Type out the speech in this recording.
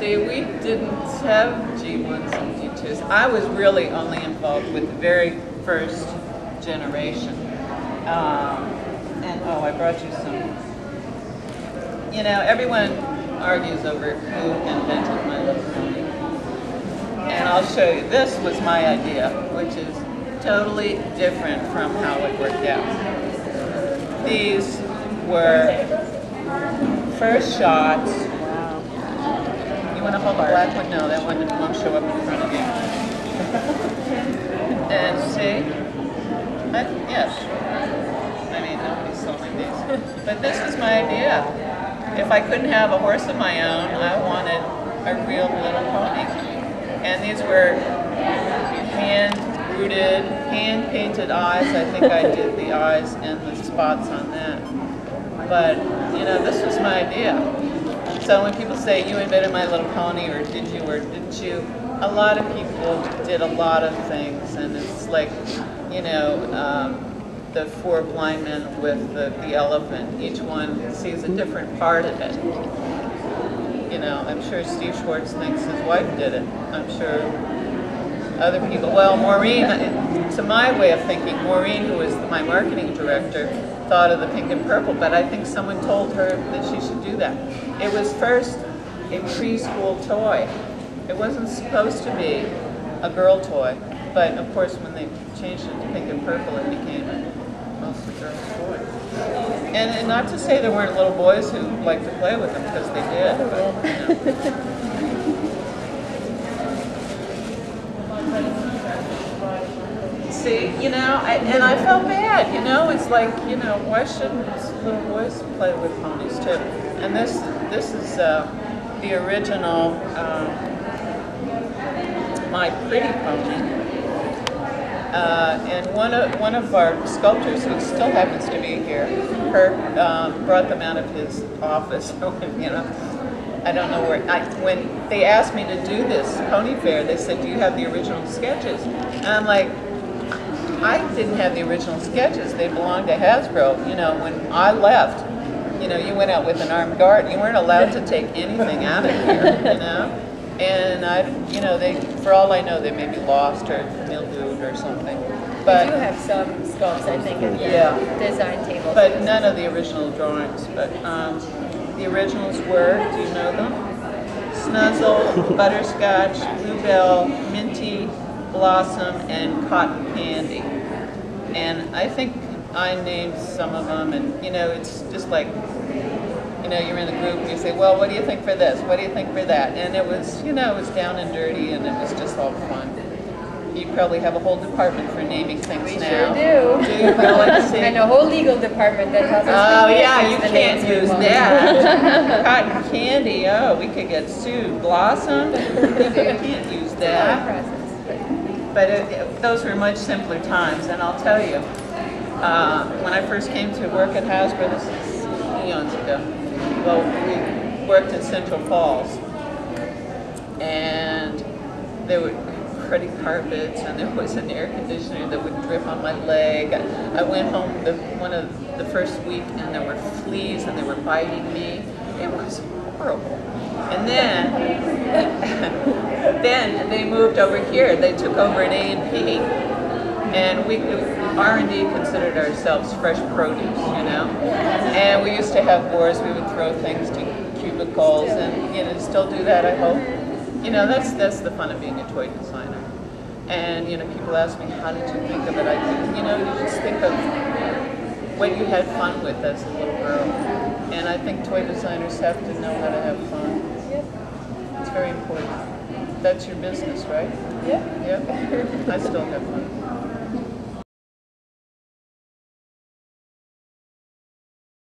See, we didn't have G1s and G2s. I was really only involved with the very first generation. And oh, I brought you some. You know, everyone argues over who invented My Little Pony. And I'll show you. This was my idea, which is totally different from how it worked out. These were first shots. You want to hold the black one? No, that one won't show up in front of you. And see? Yes. I mean, nobody's selling these. But this was my idea. If I couldn't have a horse of my own, I wanted a real little pony. And these were hand-rooted, hand-painted eyes. I think I did the eyes and the spots on that. But, you know, this was my idea. So when people say, you invented My Little Pony, or did you, or didn't you, a lot of people did a lot of things, and it's like, you know, the four blind men with the elephant. Each one sees a different part of it. You know, I'm sure Steve Schwartz thinks his wife did it. I'm sure other people, well, Maureen, to my way of thinking, Maureen, who was my marketing director, thought of the pink and purple, but I think someone told her that she should do that. It was first a preschool toy. It wasn't supposed to be a girl toy, but of course when they changed it to pink and purple, it became a mostly girls' toy. And not to say there weren't little boys who liked to play with them, because they did, but, you know. See, you know, and I felt bad, you know, it's like, you know, why shouldn't little boys play with ponies too? And this is the original My Pretty Pony. And one of our sculptors, who still happens to be here, brought them out of his office, you know. I don't know where, when they asked me to do this pony fair, they said, do you have the original sketches? And I'm like, I didn't have the original sketches. They belonged to Hasbro. You know, when I left, you know, you went out with an armed guard. You weren't allowed to take anything out of here, you know. And you know, for all I know, they may be lost or mildewed or something. But we do have some sculpts, I think, at the design table. But none of the original drawings. But the originals were, do you know them? Snuzzle, Butterscotch, Bluebell, Minty, Blossom, and Cotton Candy. And I think I named some of them, and you know, it's just like, you know, you're in a group and you say, well, what do you think for this? What do you think for that? And it was, you know, it was down and dirty, and it was just all fun. You probably have a whole department for naming things now. We sure do. Do you really? See? And a whole legal department that tells us oh yeah, you can't use that. Cotton Candy, oh, we could get sued. Blossom, you can't use that. But those were much simpler times, and I'll tell you, when I first came to work at Hasbro, this is eons ago, well, we worked in Central Falls, and there were pretty carpets, and there was an air conditioner that would drip on my leg. I went home one of the first week, and there were fleas, and they were biting me. It was horrible. And then they moved over here. They took over an A&P, and we R&D considered ourselves fresh produce, you know. And we used to have wars. We would throw things to cubicles, and you know, still do that, I hope. You know, that's the fun of being a toy designer. And you know, people ask me, how did you think of it? I think, you know, you just think of what you had fun with as a little girl. And I think toy designers have to know how to have fun. Yep. It's very important. That's your business, right? Yep. Yep. I still have fun.